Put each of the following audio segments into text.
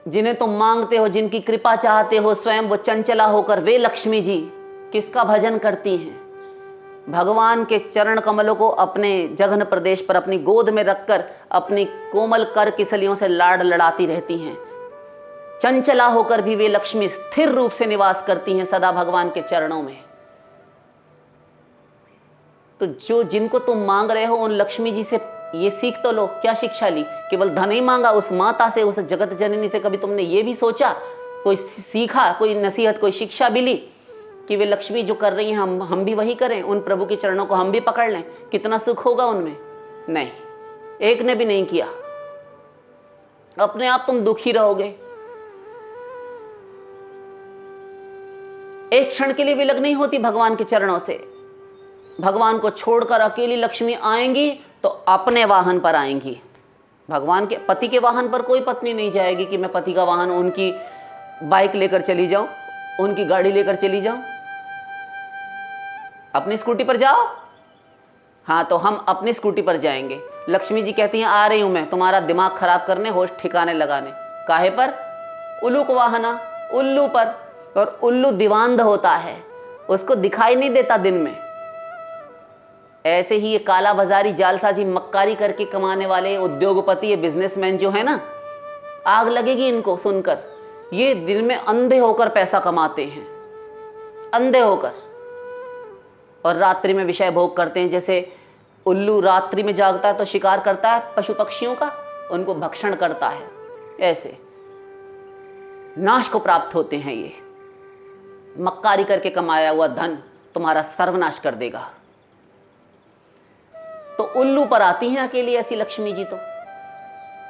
जिन्हें तुम मांगते हो, जिनकी कृपा चाहते हो, स्वयं वो चंचला होकर वे लक्ष्मी जी किसका भजन करती हैं? भगवान के चरण कमलों को अपने जघन प्रदेश पर अपनी गोद में रखकर अपनी कोमल कर किसलियों से लाड लड़ाती रहती हैं। चंचला होकर भी वे लक्ष्मी स्थिर रूप से निवास करती हैं सदा भगवान के चरणों में। तो जो जिनको तुम मांग रहे हो उन लक्ष्मी जी से ये सीख तो लो। क्या शिक्षा ली? केवल धन ही मांगा? उस माता से, उस जगत जननी से कभी तुमने ये भी सोचा, कोई सीखा, कोई नसीहत, कोई शिक्षा भी ली कि वे लक्ष्मी जो कर रही हैं हम भी वही करें, उन प्रभु के चरणों को हम भी पकड़ लें, कितना सुख होगा उनमें? नहीं, एक ने भी नहीं किया। अपने आप तुम दुखी रहोगे। एक क्षण के लिए विलग नहीं होती भगवान के चरणों से। भगवान को छोड़कर अकेली लक्ष्मी आएंगी तो अपने वाहन पर आएंगी। भगवान के पति के वाहन पर कोई पत्नी नहीं जाएगी कि मैं पति का वाहन, उनकी बाइक लेकर चली जाऊं, उनकी गाड़ी लेकर चली जाऊं। अपनी स्कूटी पर जाओ। हाँ, तो हम अपनी स्कूटी पर जाएंगे। लक्ष्मी जी कहती हैं आ रही हूं मैं तुम्हारा दिमाग खराब करने, होश ठिकाने लगाने। काहे पर? उल्लू को वाहना, उल्लू पर। और उल्लू दीवांध होता है, उसको दिखाई नहीं देता दिन में। ऐसे ही ये काला बाजारी, जालसाजी, मक्कारी करके कमाने वाले उद्योगपति, ये बिजनेसमैन जो है ना, आग लगेगी इनको सुनकर। ये दिन में अंधे होकर पैसा कमाते हैं, अंधे होकर, और रात्रि में विषय भोग करते हैं। जैसे उल्लू रात्रि में जागता है तो शिकार करता है पशु पक्षियों का, उनको भक्षण करता है। ऐसे नाश को प्राप्त होते हैं। ये मक्कारी करके कमाया हुआ धन तुम्हारा सर्वनाश कर देगा। तो उल्लू पर आती हैं अकेली ऐसी लक्ष्मी जी। तो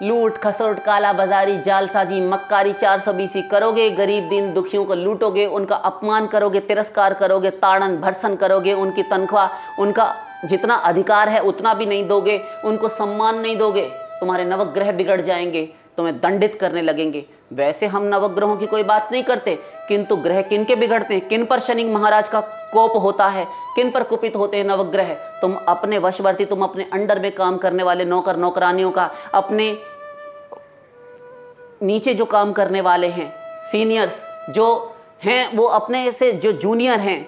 लूट खसोट, काला बाजारी, जालसाजी, मक्कारी 420 करोगे, गरीब दीन दुखियों को लूटोगे, उनका अपमान करोगे, तिरस्कार करोगे, ताड़न भर्सन करोगे, उनकी तनख्वाह, उनका जितना अधिकार है उतना भी नहीं दोगे, उनको सम्मान नहीं दोगे, तुम्हारे नवग्रह बिगड़ जाएंगे, तुम्हें दंडित करने लगेंगे। वैसे हम नवग्रहों की कोई बात नहीं करते, किंतु ग्रह किन के बिगड़ते हैं? किन पर शनि महाराज का कोप होता है? किन पर कुपित होते हैं नवग्रह? तुम अपने वशवर्ती, तुम अपने अंडर में काम करने वाले नौकर नौकरानियों का, अपने नीचे जो काम करने वाले हैं सीनियर्स जो हैं, वो अपने से जो जूनियर हैं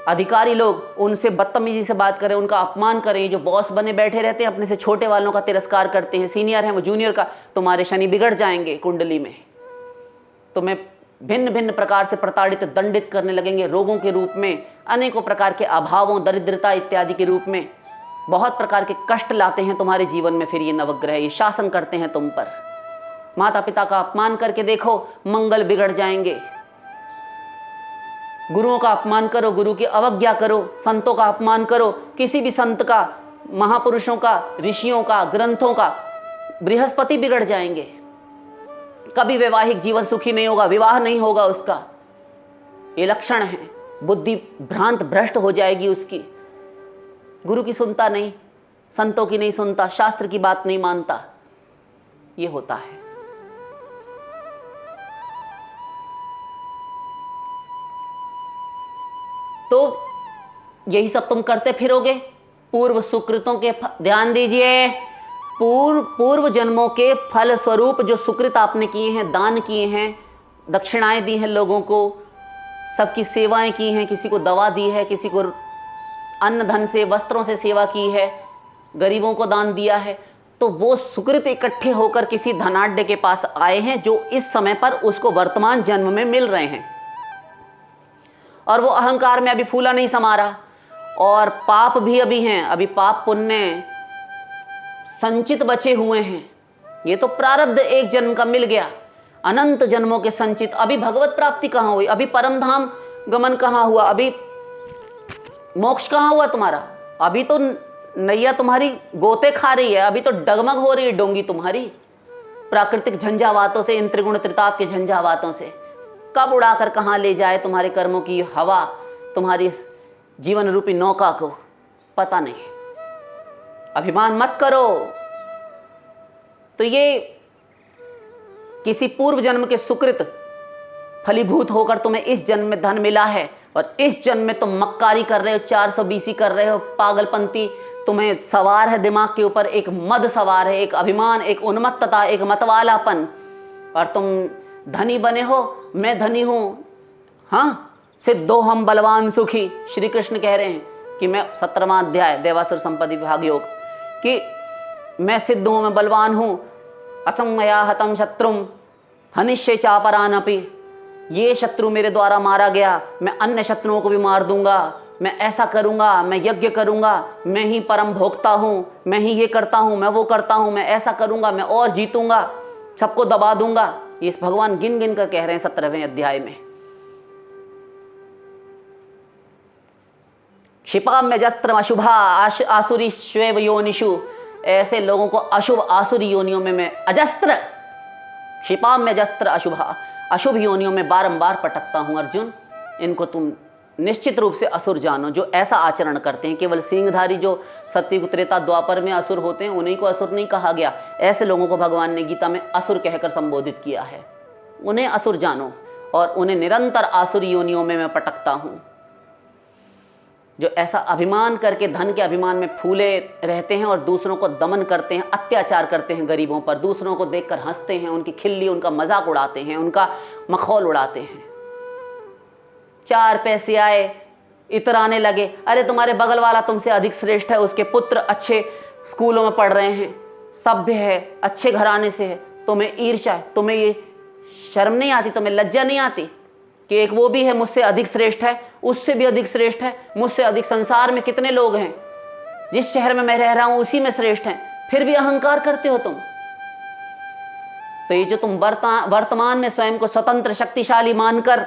अधिकारी लोग, उनसे बदतमीजी से बात करें, उनका अपमान करें। जो बॉस बने बैठे रहते हैं अपने से छोटे वालों का तिरस्कार करते हैं, सीनियर हैं वो जूनियर का, तुम्हारे शनि बिगड़ जाएंगे कुंडली में। तुम्हें भिन्न भिन्न प्रकार से प्रताड़ित, दंडित करने लगेंगे, रोगों के रूप में, अनेकों प्रकार के अभावों, दरिद्रता इत्यादि के रूप में बहुत प्रकार के कष्ट लाते हैं तुम्हारे जीवन में। फिर ये नवग्रह ये शासन करते हैं तुम पर। माता पिता का अपमान करके देखो, मंगल बिगड़ जाएंगे। गुरुओं का अपमान करो, गुरु की अवज्ञा करो, संतों का अपमान करो, किसी भी संत का, महापुरुषों का, ऋषियों का, ग्रंथों का, बृहस्पति बिगड़ जाएंगे। कभी वैवाहिक जीवन सुखी नहीं होगा, विवाह नहीं होगा उसका। ये लक्षण है। बुद्धि भ्रांत भ्रष्ट हो जाएगी उसकी। गुरु की सुनता नहीं, संतों की नहीं सुनता, शास्त्र की बात नहीं मानता। ये होता है। तो यही सब तुम करते फिरोगे। पूर्व सुकृतों के ध्यान दीजिए, पूर्व जन्मों के फल स्वरूप जो सुकृत आपने किए हैं, दान किए हैं, दक्षिणाएं दी हैं लोगों को, सबकी सेवाएं की हैं, किसी को दवा दी है, किसी को अन्न धन से, वस्त्रों से सेवा की है, गरीबों को दान दिया है, तो वो सुकृत इकट्ठे होकर किसी धनाढ्य के पास आए हैं जो इस समय पर उसको वर्तमान जन्म में मिल रहे हैं। और वो अहंकार में अभी फूला नहीं समा रहा, और पाप भी अभी हैं, अभी पाप पुण्य संचित बचे हुए हैं। ये तो प्रारब्ध एक जन्म का मिल गया, अनंत जन्मों के संचित। अभी भगवत प्राप्ति कहाँ हुई? अभी परम धाम गमन कहाँ हुआ? अभी मोक्ष कहाँ हुआ तुम्हारा? अभी तो नैया तुम्हारी गोते खा रही है, अभी तो डगमग हो रही है डोंगी तुम्हारी प्राकृतिक झंझावातों से, इन त्रिगुण त्रिताप के झंझावातों से। कब उड़ाकर कहाँ ले जाए तुम्हारे कर्मों की हवा तुम्हारी जीवन रूपी नौका को, पता नहीं। अभिमान मत करो। तो ये किसी पूर्व जन्म के सुकृत फलीभूत होकर तुम्हें इस जन्म में धन मिला है, और इस जन्म में तुम मक्कारी कर रहे हो, 420 कर रहे हो, पागलपंती तुम्हें सवार है दिमाग के ऊपर, एक मद सवार है, एक अभिमान, एक उन्मत्तता, एक मतवालापन, और तुम धनी बने हो, मैं धनी हूं। हाँ, सिद्धो हम बलवान सुखी, श्री कृष्ण कह रहे हैं कि मैं 17वां अध्याय देवासुर संपत्ति विभाग योग कि मैं सिद्ध हूं, मैं बलवान हूं। असमया हतम शत्रुम हनिष्य चापरानपि, ये शत्रु मेरे द्वारा मारा गया, मैं अन्य शत्रुओं को भी मार दूंगा, मैं ऐसा करूंगा, मैं यज्ञ करूंगा, मैं ही परम भोक्ता हूं, मैं ही ये करता हूं, मैं वो करता हूं, मैं ऐसा करूंगा, मैं और जीतूंगा, सबको दबा दूंगा। ये भगवान गिन गिन कर कह रहे हैं 17वें अध्याय में। क्षिपा में जस्त्र अशुभा आसुरी श्वेव योनिषु, ऐसे लोगों को अशुभ आसुरी योनियों में मैं अजस्त्र, क्षिपा में जस्त्र अशुभा, अशुभ योनियों में बारंबार पटकता हूं। अर्जुन, इनको तुम निश्चित रूप से असुर जानो, जो ऐसा आचरण करते हैं। केवल सिंहधारी जो सत्युग त्रेता द्वापर में असुर होते हैं उन्हीं को असुर नहीं कहा गया, ऐसे लोगों को भगवान ने गीता में असुर कहकर संबोधित किया है। उन्हें असुर जानो और उन्हें निरंतर आसुरी योनियों में मैं पटकता हूं। जो ऐसा अभिमान करके धन के अभिमान में फूले रहते हैं और दूसरों को दमन करते हैं, अत्याचार करते हैं गरीबों पर, दूसरों को देखकर हंसते हैं, उनकी खिल्ली, उनका मजाक उड़ाते हैं, उनका मखौल उड़ाते हैं। 4 पैसे आए, इतराने लगे, अरे तुम्हारे बगल वाला तुमसे अधिक श्रेष्ठ है, उसके पुत्र अच्छे स्कूलों में पढ़ रहे हैं, सभ्य है, अच्छे घराने से है, तुम्हें ईर्ष्या है, तुम्हें ये शर्म नहीं आती, तुम्हें लज्जा नहीं आती कि एक वो भी है मुझसे अधिक श्रेष्ठ है, उससे भी अधिक श्रेष्ठ है, मुझसे अधिक संसार में कितने लोग हैं, जिस शहर में मैं रह रहा हूं उसी में श्रेष्ठ हैं, फिर भी अहंकार करते हो तुम। तो ये जो तुम वर्तमान में स्वयं को स्वतंत्र शक्तिशाली मानकर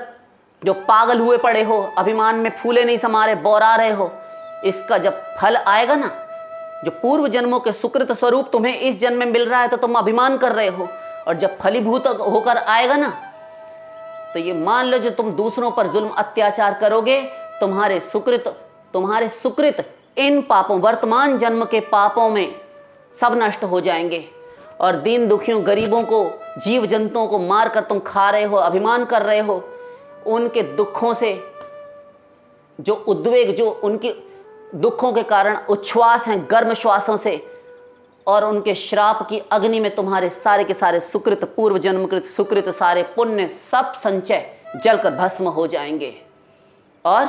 जो पागल हुए पड़े हो, अभिमान में फूले नहीं समा रहे, बौरा रहे हो, इसका जब फल आएगा ना, जो पूर्व जन्मों के सुकृत स्वरूप तुम्हें इस जन्म में मिल रहा है तो तुम अभिमान कर रहे हो, और जब फलीभूत होकर आएगा ना तो ये मान लो जो तुम दूसरों पर जुल्म अत्याचार करोगे, तुम्हारे सुकृत इन पापों, वर्तमान जन्म के पापों में सब नष्ट हो जाएंगे। और दीन दुखियों, गरीबों को, जीव जंतुओं को मार कर तुम खा रहे हो, अभिमान कर रहे हो, उनके दुखों से जो उद्वेग, जो उनके दुखों के कारण उच्छ्वास हैं गर्म श्वासों से, और उनके श्राप की अग्नि में तुम्हारे सारे के सारे सुकृत, पूर्व जन्मकृत सुकृत, सारे पुण्य, सब संचय जलकर भस्म हो जाएंगे। और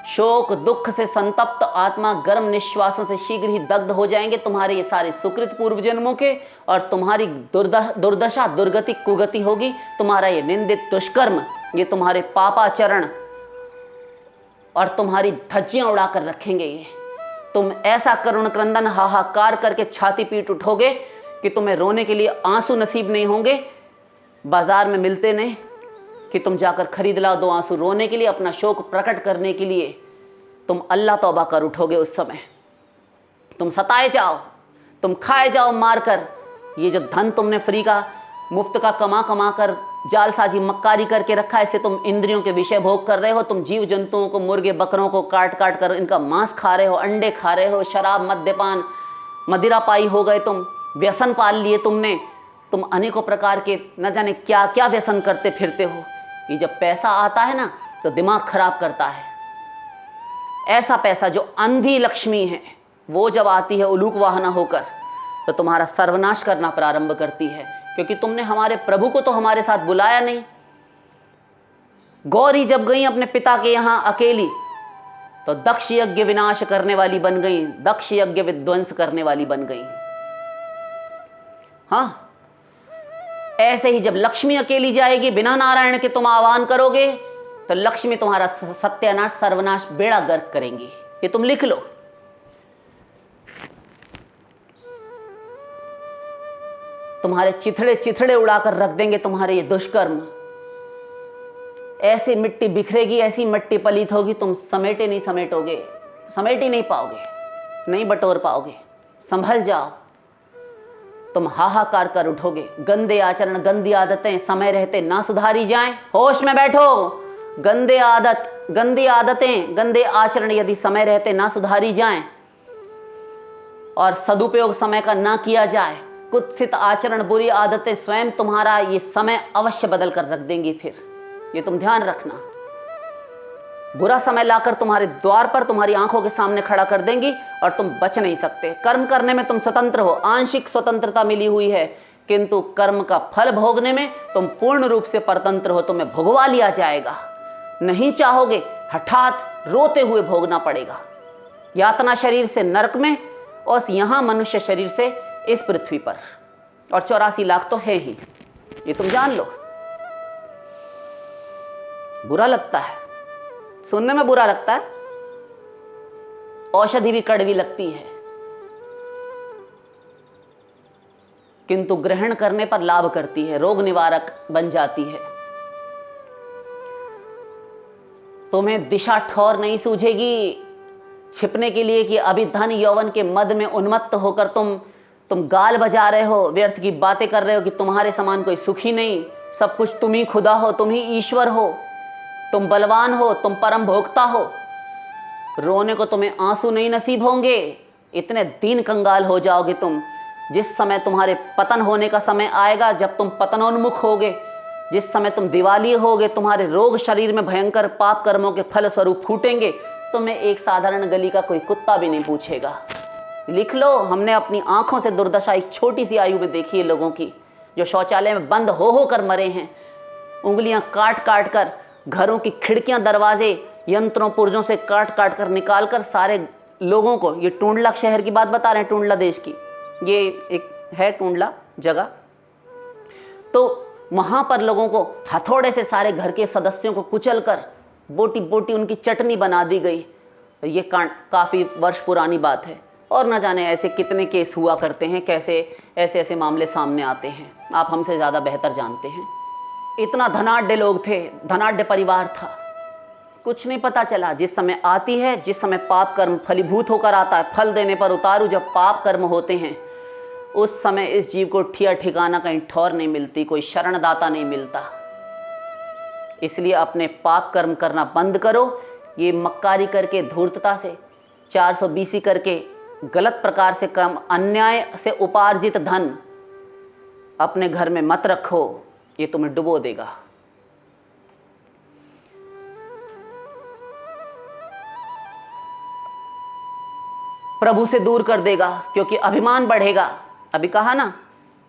शोक दुख से संतप्त आत्मा गर्म निश्वासों से शीघ्र ही दग्ध हो जाएंगे तुम्हारे ये सारे सुकृत पूर्व जन्मों के, और तुम्हारी दुर्दशा, दुर्गति, कुगति होगी। तुम्हारा ये निंदित दुष्कर्म, ये तुम्हारे पापाचरण और तुम्हारी धज्जियां उड़ाकर रखेंगे। ये तुम ऐसा करुण क्रंदन हाहाकार करके छाती पीट उठोगे कि तुम्हें रोने के लिए आंसू नसीब नहीं होंगे, बाजार में मिलते नहीं कि तुम जाकर खरीद लाओ 2 आंसू रोने के लिए, अपना शोक प्रकट करने के लिए। तुम अल्लाह तौबा कर उठोगे उस समय। तुम सताए जाओ, तुम खाए जाओ मार कर। ये जो धन तुमने फ्री का, मुफ्त का कमा कर जालसाजी मक्कारी करके रखा है, इसे तुम इंद्रियों के विषय भोग कर रहे हो। तुम जीव जंतुओं को, मुर्गे बकरों को काट काट कर इनका मांस खा रहे हो, अंडे खा रहे हो, शराब, मद्यपान, मदिरा पाई हो गए तुम, व्यसन पाल लिए तुमने। तुम अनेकों प्रकार के न जाने क्या क्या व्यसन करते फिरते हो। ये जब पैसा आता है ना तो दिमाग खराब करता है। ऐसा पैसा जो अंधी लक्ष्मी है, वो जब आती है उलूक वाहना होकर तो तुम्हारा सर्वनाश करना प्रारंभ करती है, क्योंकि तुमने हमारे प्रभु को तो हमारे साथ बुलाया नहीं। गौरी जब गई अपने पिता के यहां अकेली तो दक्ष यज्ञ विनाश करने वाली बन गई, दक्ष यज्ञ विध्वंस करने वाली बन गई। हां, ऐसे ही जब लक्ष्मी अकेली जाएगी, बिना नारायण के तुम आह्वान करोगे तो लक्ष्मी तुम्हारा सत्यानाश, सर्वनाश, बेड़ा गर्क करेंगी। ये तुम लिख लो। तुम्हारे चिथड़े उड़ाकर रख देंगे तुम्हारे ये दुष्कर्म। ऐसी मिट्टी बिखरेगी, ऐसी मिट्टी पलीत होगी, तुम समेट ही नहीं पाओगे, नहीं बटोर पाओगे। संभल जाओ, तुम हाहाकार कर उठोगे। गंदे आचरण, गंदी आदतें समय रहते ना सुधारी जाएं, होश में बैठो। गंदी आदतें, गंदे आचरण यदि समय रहते ना सुधारी जाएं और सदुपयोग समय का ना किया जाए, कुत्सित आचरण, बुरी आदतें स्वयं तुम्हारा ये समय अवश्य बदल कर रख देंगी। फिर ये तुम ध्यान रखना। बुरा समय लाकर तुम्हारे द्वार पर, तुम्हारी आंखों के सामने खड़ा कर देंगी और तुम बच नहीं सकते। कर्म करने में तुम स्वतंत्र हो, आंशिक स्वतंत्रता मिली हुई है, किंतु कर्म का फल भोगने में तुम पूर्ण रूप से परतंत्र हो। तुम्हें भुगवा लिया जाएगा, नहीं चाहोगे हठात रोते हुए भोगना पड़ेगा। यातना शरीर से नरक में और यहां मनुष्य शरीर से इस पृथ्वी पर, और 84 लाख तो है ही, ये तुम जान लो। बुरा लगता है, सुनने में बुरा लगता है, औषधि भी कड़वी लगती है, किंतु ग्रहण करने पर लाभ करती है, रोग निवारक बन जाती है। तुम्हें दिशा ठौर नहीं सूझेगी छिपने के लिए कि अभी धन यौवन के मद में उन्मत्त होकर तुम गाल बजा रहे हो, व्यर्थ की बातें कर रहे हो कि तुम्हारे समान कोई सुखी नहीं, सब कुछ तुम ही खुदा हो, तुम ही ईश्वर हो, तुम बलवान हो, तुम परम भोक्ता हो। रोने को तुम्हें आंसू नहीं नसीब होंगे, इतने दीन कंगाल हो जाओगे तुम। जिस समय तुम्हारे पतन होने का समय आएगा, जब तुम पतनोन्मुख होगे, जिस समय तुम दिवाली होगे, तुम्हारे रोग शरीर में भयंकर पाप कर्मों के फल स्वरूप फूटेंगे, तुम्हें एक साधारण गली का कोई कुत्ता भी नहीं पूछेगा। लिख लो, हमने अपनी आंखों से दुर्दशा एक छोटी सी आयु में देखी है लोगों की, जो शौचालय में बंद हो कर मरे हैं, उंगलियां काट काट कर, घरों की खिड़कियां दरवाजे यंत्रों पुर्जों से काट काट कर निकाल कर सारे लोगों को, ये टूंडला शहर की बात बता रहे हैं, टूंडला देश की, ये एक है टूंडला जगह, तो वहां पर लोगों को हथौड़े से सारे घर के सदस्यों को कुचल कर बोटी बोटी उनकी चटनी बना दी गई। ये काफ़ी वर्ष पुरानी बात है, और न जाने ऐसे कितने केस हुआ करते हैं, कैसे ऐसे ऐसे मामले सामने आते हैं, आप हमसे ज़्यादा बेहतर जानते हैं। इतना धनाढ्य लोग थे, धनाढ्य परिवार था, कुछ नहीं पता चला। जिस समय आती है, जिस समय पाप कर्म फलीभूत होकर आता है, फल देने पर उतारू जब पाप कर्म होते हैं, उस समय इस जीव को ठिया ठिकाना कहीं ठौर नहीं मिलती, कोई शरणदाता नहीं मिलता। इसलिए अपने पाप कर्म करना बंद करो। ये मक्कारी करके, धूर्तता से, 420 करके, गलत प्रकार से कर्म, अन्याय से उपार्जित धन अपने घर में मत रखो, ये तुम्हें डुबो देगा। प्रभु से दूर कर देगा, क्योंकि अभिमान बढ़ेगा। अभी कहा ना,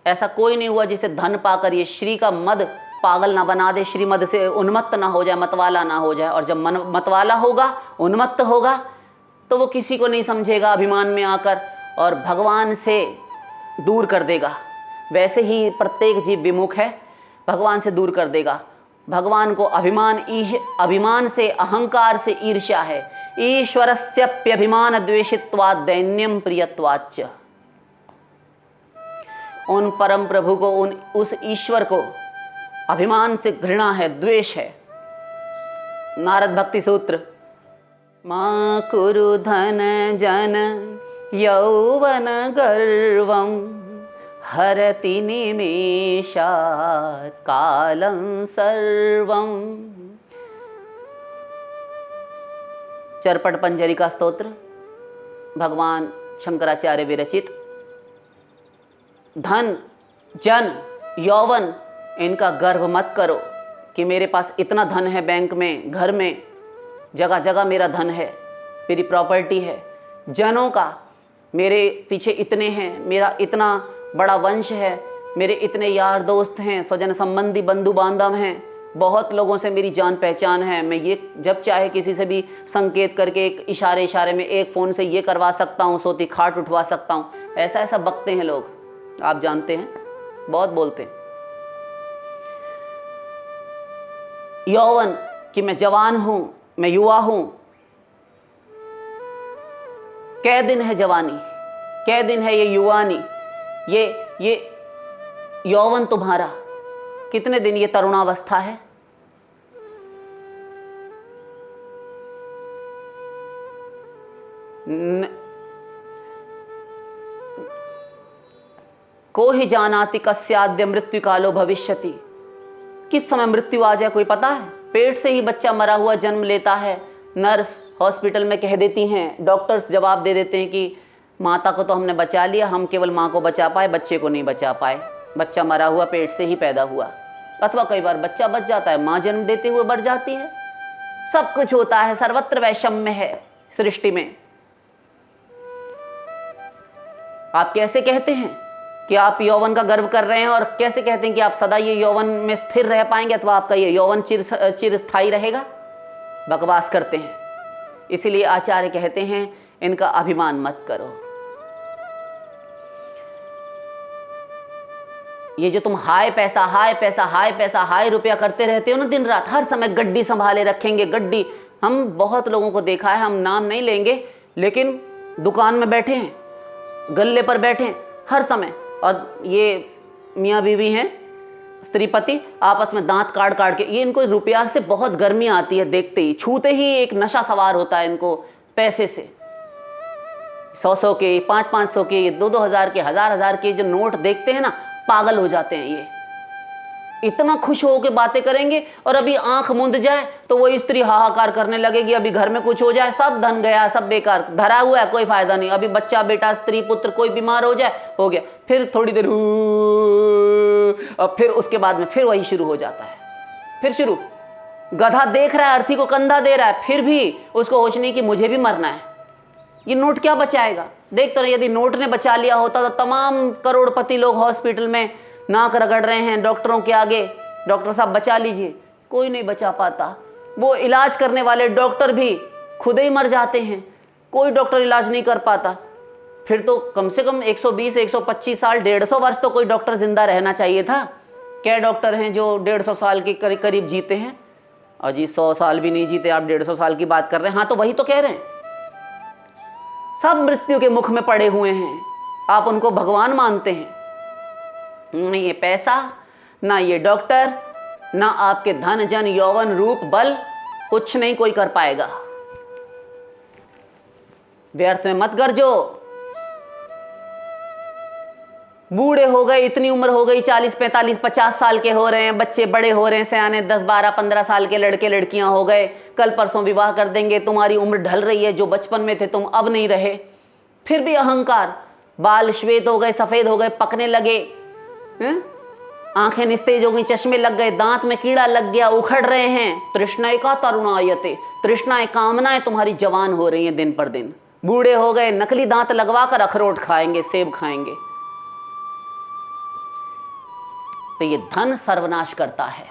ऐसा कोई नहीं हुआ जिसे धन पाकर ये श्री का मद पागल ना बना दे, श्री मद से उन्मत्त ना हो जाए, मतवाला ना हो जाए। और जब मन मतवाला होगा, उन्मत्त होगा, तो वो किसी को नहीं समझेगा अभिमान में आकर, और भगवान से दूर कर देगा। वैसे ही प्रत्येक जीव विमुख है, भगवान से दूर कर देगा। भगवान को अभिमान से, अहंकार से ईर्ष्या है। ईश्वरस्यप्यभिमान द्वेषित्वात् दैन्यम प्रियत्वाच्च। उन परम प्रभु को, उस ईश्वर को अभिमान से घृणा है, द्वेष है। नारद भक्ति सूत्र, मा कुरु धन जन यौवन गर्वं हरति निमेषात् कालं सर्वं। चरपट पंजरी का स्तोत्र, भगवान शंकराचार्य विरचित। धन, जन, यौवन, इनका गर्व मत करो कि मेरे पास इतना धन है, बैंक में, घर में, जगह जगह मेरा धन है, मेरी प्रॉपर्टी है। जनों का, मेरे पीछे इतने हैं, मेरा इतना बड़ा वंश है, मेरे इतने यार दोस्त हैं, स्वजन संबंधी बंधु बांधव हैं, बहुत लोगों से मेरी जान पहचान है। मैं ये जब चाहे किसी से भी संकेत करके, एक इशारे में, एक फ़ोन से ये करवा सकता हूँ, सोती खाट उठवा सकता हूँ। ऐसा ऐसा बकते हैं लोग, आप जानते हैं, बहुत बोलते हैं। यौवन, कि मैं जवान हूं, मैं युवा हूं। कै दिन है जवानी, कै दिन है ये युवानी, ये यौवन तुम्हारा, कितने दिन ये तरुणावस्था है। को ही जानाति कस्याद्य मृत्यु कालो भविष्यति। किस समय मृत्यु आ जाए कोई पता है? पेट से ही बच्चा मरा हुआ जन्म लेता है, नर्स हॉस्पिटल में कह देती हैं, डॉक्टर्स जवाब दे देते हैं कि माता को तो हमने बचा लिया, हम केवल माँ को बचा पाए, बच्चे को नहीं बचा पाए। बच्चा मरा हुआ पेट से ही पैदा हुआ। अथवा कई बार बच्चा बच जाता है, माँ जन्म देते हुए बढ़ जाती है। सब कुछ होता है, सर्वत्र वैषम्य है सृष्टि में। आप कैसे कहते हैं कि आप यौवन का गर्व कर रहे हैं, और कैसे कहते हैं कि आप सदा ये यौवन में स्थिर रह पाएंगे अथवा आपका ये यौवन चिरस्थायी रहेगा? बकवास करते हैं। इसीलिए आचार्य कहते हैं इनका अभिमान मत करो। ये जो तुम हाय पैसा हाय पैसा हाय पैसा हाय रुपया करते रहते हो ना दिन रात, हर समय गड्डी संभाले रखेंगे, गड्डी। हम बहुत लोगों को देखा है, हम नाम नहीं लेंगे, लेकिन दुकान में बैठे हैं, गल्ले पर बैठे हैं हर समय, और ये मियाँ बीवी हैं, स्त्री पति, आपस में दांत काट काट के, ये इनको रुपया से बहुत गर्मी आती है, देखते ही छूते ही एक नशा सवार होता है इनको पैसे से। 100-100 के, 500-500 के, 2-2 हज़ार के, 1000-1000 के जो नोट देखते हैं ना, पागल हो जाते हैं। ये इतना खुश हो के बातें करेंगे, और अभी आंख मूंद जाए तो वो स्त्री हाहाकार करने लगेगी, अभी घर में कुछ हो जाए, सब धन गया, सब बेकार, धरा हुआ है, कोई फायदा नहीं। अभी बच्चा बेटा स्त्री पुत्र कोई बीमार हो जाए, हो गया, फिर थोड़ी देर और फिर उसके बाद में फिर वही शुरू हो जाता है, फिर शुरू। गधा देख रहा है, अर्थी को कंधा दे रहा है, फिर भी उसको होश नहीं कि मुझे भी मरना है। ये नोट क्या बचाएगा? देख तो, यदि नोट ने बचा लिया होता तो तमाम करोड़पति लोग हॉस्पिटल में नाक रगड़ रहे हैं डॉक्टरों के आगे, डॉक्टर साहब बचा लीजिए, कोई नहीं बचा पाता। वो इलाज करने वाले डॉक्टर भी खुद ही मर जाते हैं, कोई डॉक्टर इलाज नहीं कर पाता। फिर तो कम से कम 120-125 साल, 150 वर्ष तो कोई डॉक्टर जिंदा रहना चाहिए था। क्या डॉक्टर हैं जो 150 साल के करीब जीते हैं? और जी 100 साल भी नहीं जीते, आप 150 साल की बात कर रहे हैं। हाँ, तो वही तो कह रहे हैं, सब मृत्यु के मुख में पड़े हुए हैं, आप उनको भगवान मानते हैं। नहीं ये पैसा, ना ये डॉक्टर, ना आपके धन जन यौवन रूप बल, कुछ नहीं कोई कर पाएगा। व्यर्थ में मत गरजो। बूढ़े हो गए, इतनी उम्र हो गई, 40, 45, 50 साल के हो रहे हैं, बच्चे बड़े हो रहे हैं, सयाने 10, 12, 15 साल के लड़के लड़कियां हो गए, कल परसों विवाह कर देंगे, तुम्हारी उम्र ढल रही है, जो बचपन में थे तुम अब नहीं रहे, फिर भी अहंकार, बाल श्वेत हो गए, सफेद हो गए, पकने लगे, आंखें निस्तेज हो गई, चश्मे लग गए, दांत में कीड़ा लग गया, उखड़ रहे हैं। तृष्णाएं का तरुणायते, तृष्णाएं कामनाएं तुम्हारी जवान हो रही हैं दिन पर दिन। बूढ़े हो गए, नकली दांत लगवा कर अखरोट खाएंगे, सेब खाएंगे। तो ये धन सर्वनाश करता है।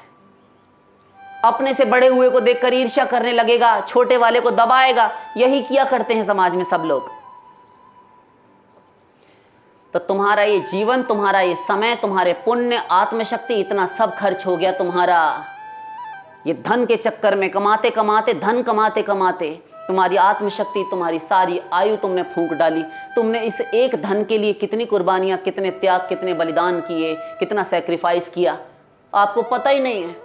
अपने से बड़े हुए को देखकर ईर्ष्या करने लगेगा, छोटे वाले को दबाएगा, यही किया करते हैं समाज में सब लोग। तो तुम्हारा ये जीवन, तुम्हारा ये समय, तुम्हारे पुण्य, आत्मशक्ति, इतना सब खर्च हो गया तुम्हारा ये धन के चक्कर में। कमाते कमाते, धन कमाते कमाते तुम्हारी आत्मशक्ति, तुम्हारी सारी आयु तुमने फूंक डाली। तुमने इस एक धन के लिए कितनी कुर्बानियां, कितने त्याग, कितने बलिदान किए, कितना सैक्रिफाइस किया, आपको पता ही नहीं है।